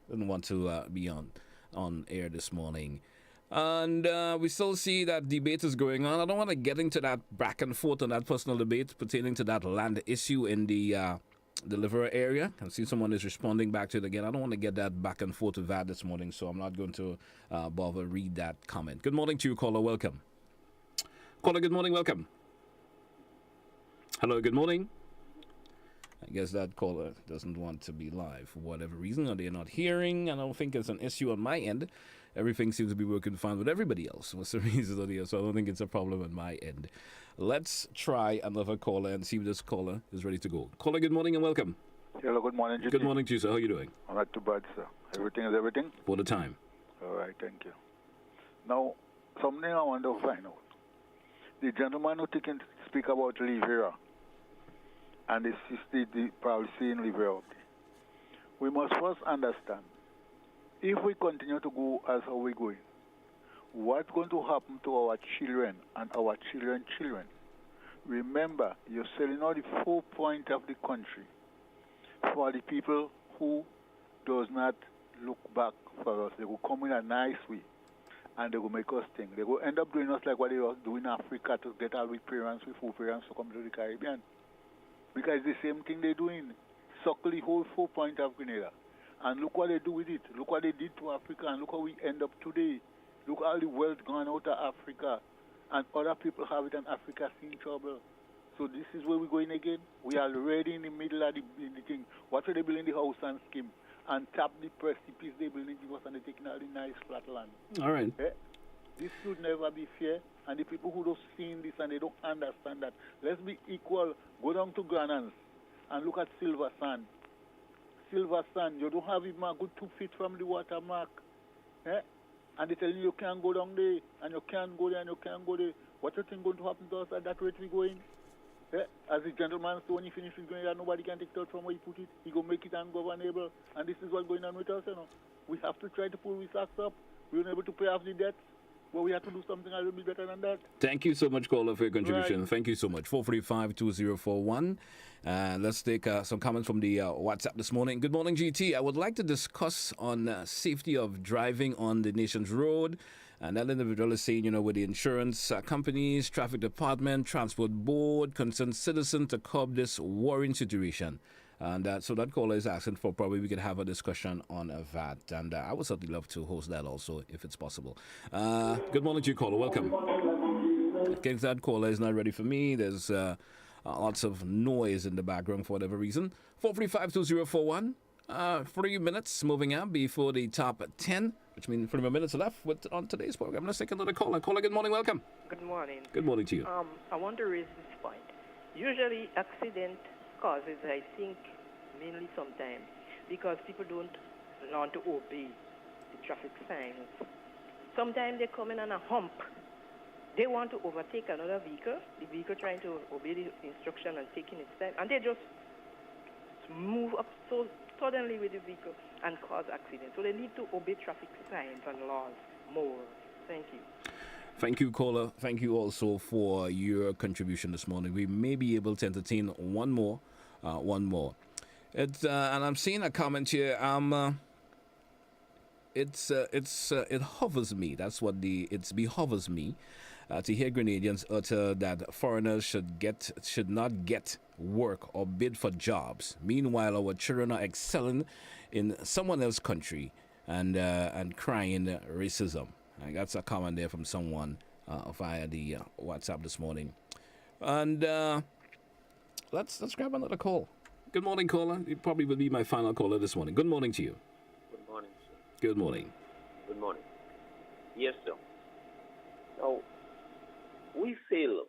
didn't want to be on air this morning. And we still see that debate is going on. I don't want to get into that back and forth on that personal debate pertaining to that land issue in the deliverer area. I see someone is responding back to it again. I don't want to get that back and forth with that this morning, so I'm not going to bother read that comment. Good morning to you, caller. Welcome. Caller, good morning. Welcome. Hello, good morning. I guess that caller doesn't want to be live for whatever reason, or they're not hearing. I don't think it's an issue on my end. Everything seems to be working fine with everybody else. What's the reason or the other? So I don't think it's a problem on my end. Let's try another caller and see if this caller is ready to go. Caller, good morning and welcome. Hello, good morning, GT. Good morning to you, sir. How are you doing? I'm not too bad, sir. Everything is everything? For the time. All right, thank you. Now, something I want to find out. The gentleman who can speak about Rivera and the policy in Rivera, we must first understand, if we continue to go as how we're going, what's going to happen to our children and our children's children? Remember, you're selling out the 4 points of the country for the people who does not look back for us. They will come in a nice way and they will make us think. They will end up doing us like what they were doing in Africa to get all with parents, with full parents to come to the Caribbean. Because it's the same thing they're doing. Suckle the whole 4 points of Grenada. And look what they do with it. Look what they did to Africa, and look how we end up today. Look all the wealth gone out of Africa, and other people have it, and Africa seeing trouble. So this is where we're going again. We are already in the middle of the thing. What are they building the house and scheme? And tap the precipice they building to us, and they're taking all the nice flat land. All right. This should never be fair. And the people who don't see this and they don't understand that, let's be equal. Go down to Granans and look at Silver Sand. Silver Sand, you don't have even a good 2 feet from the water mark. And they tell you can't go down there, and you can't go there, and you can't go there. What do you think going to happen to us at that rate we're going? As the gentleman said, when he finishes going there, nobody can take it out from where he put it. He going to make it ungovernable. And this is what's going on with us, you know. We have to try to pull our socks up. We're not able to pay off the debts. Well, we have to do something a little bit better than that. Thank you so much, caller, for your contribution. Right. Thank you so much. 435-2041. Let's take some comments from the WhatsApp this morning. Good morning, GT. I would like to discuss on safety of driving on the nation's road. And that individual is saying, with the insurance companies, traffic department, transport board, concerned citizen to curb this worrying situation. And so that caller is asking for probably we could have a discussion on that. And I would certainly love to host that also if it's possible. Good morning to you, caller. Welcome. I guess that caller is not ready for me. There's lots of noise in the background for whatever reason. 435-2041. 3 minutes moving out before the top 10, which means 3 more minutes left on today's program. Let's take another caller. Caller, good morning. Welcome. Good morning. Good morning to you. I want to raise this point. Usually accidents causes, I think, mainly sometimes because people don't learn to obey the traffic signs. Sometimes they come in on a hump. They want to overtake another vehicle, the vehicle trying to obey the instruction and taking its time, and they just move up so suddenly with the vehicle and cause accidents. So they need to obey traffic signs and laws more. Thank you. Thank you, caller. Thank you also for your contribution this morning. We may be able to entertain one more. And I'm seeing a comment here. It hovers me. That's what it behovers me to hear Grenadians utter that foreigners should not get work or bid for jobs. Meanwhile, our children are excelling in someone else's country and crying racism. And that's a comment there from someone via the WhatsApp this morning. And let's grab another call. Good morning, caller. You probably will be my final caller this morning. Good morning to you. Good morning, sir. Good morning. Good morning. Yes, sir. Now, we fail.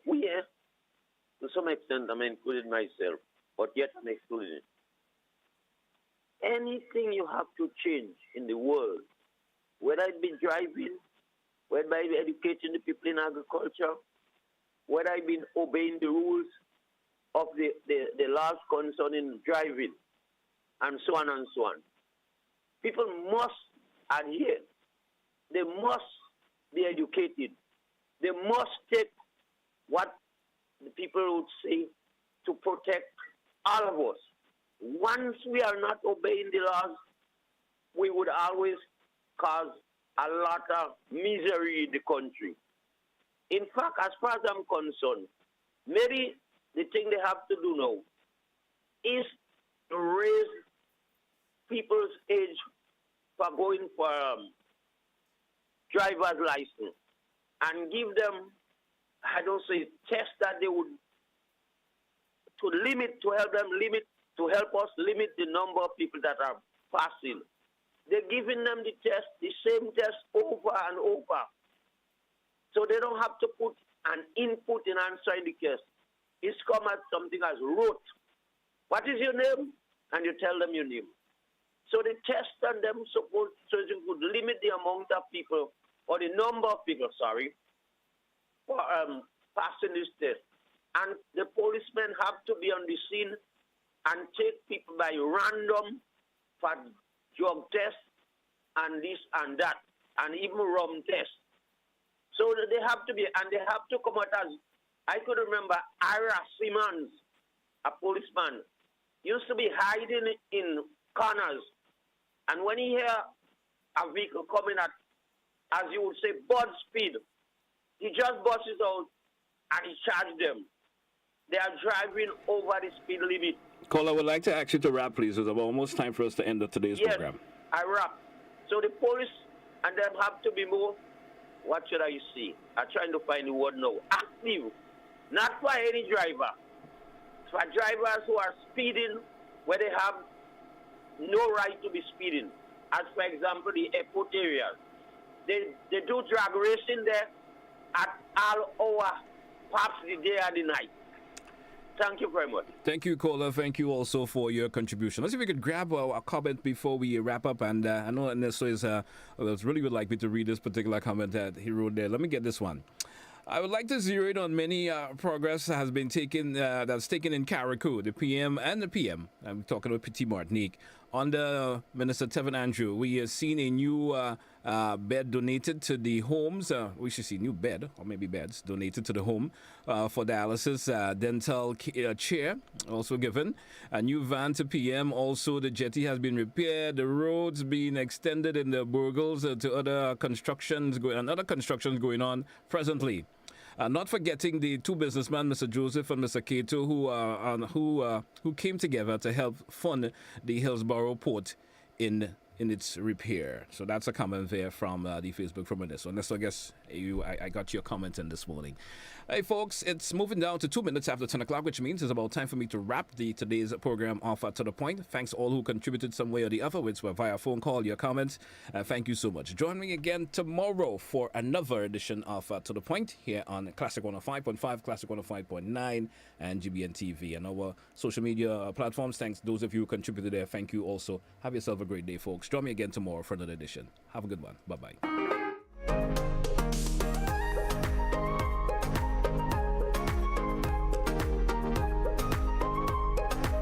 To some extent, I'm including myself, but yet I'm excluding it. Anything you have to change in the world, whether it be driving, whether it be educating the people in agriculture, whether it be obeying the rules of the laws concerning driving, and so on and so on. People must adhere. They must be educated. They must take what the people would say to protect all of us. Once we are not obeying the laws, we would always cause a lot of misery in the country. In fact, as far as I'm concerned, maybe the thing they have to do now is to raise people's age for going for driver's license and give them, I don't say, tests that they would to help us limit the number of people that are passing. They're giving them the same test over and over. So they don't have to put an input in answering the test. It's come as something as rote. What is your name? And you tell them your name. So the test on them so you could limit the amount of people, or the number of people, for passing this test. And the policemen have to be on the scene and take people by random for drug tests and this and that, and even rum tests. So they have to be, and they have to come out as, I could remember Ira Simmons, a policeman, used to be hiding in corners. And when he hear a vehicle coming at, as you would say, bud speed, he just busts out and he charged them. They are driving over the speed limit. Caller, I would like to ask you to wrap, please. It's almost time for us to end today's program. I wrap. So the police and them have to be more, what should I say? I'm trying to find the word now. Active. Not for any driver. For drivers who are speeding where they have no right to be speeding. As, for example, the airport areas. They do drag racing there at all hours, perhaps the day and the night. Thank you very much. Thank you, caller. Thank you also for your contribution. Let's see if we could grab a comment before we wrap up. And I know Ernesto really would like me to read this particular comment that he wrote there. Let me get this one. I would like to zero in on many progress has been taken that's taken in Carriacou, the PM and the PM. I'm talking about Petit Martinique. Under Minister Tevin Andrew, we have seen a new bed donated to the homes. We should see new bed, or maybe beds, donated to the home for dialysis. Dental chair also given. A new van to PM. Also, the jetty has been repaired. The roads being extended in the Burgles to other constructions, constructions going on presently. Not forgetting the two businessmen, Mr. Joseph and Mr. Cato, who came together to help fund the Hillsborough port in in its repair. So that's a comment there from the Facebook from this one. So I guess I got your comment in this morning. Hey folks, it's moving down to 2 minutes after 10 o'clock, which means it's about time for me to wrap today's program off to the point. Thanks all who contributed some way or the other, which were via phone call, your comments. Thank you so much. Join me again tomorrow for another edition of To The Point here on Classic 105.5, Classic 105.9, and GBN TV and our social media platforms. Thanks those of you who contributed there. Thank you also. Have yourself a great day, folks. Join me again tomorrow for another edition. Have a good one. Bye-bye.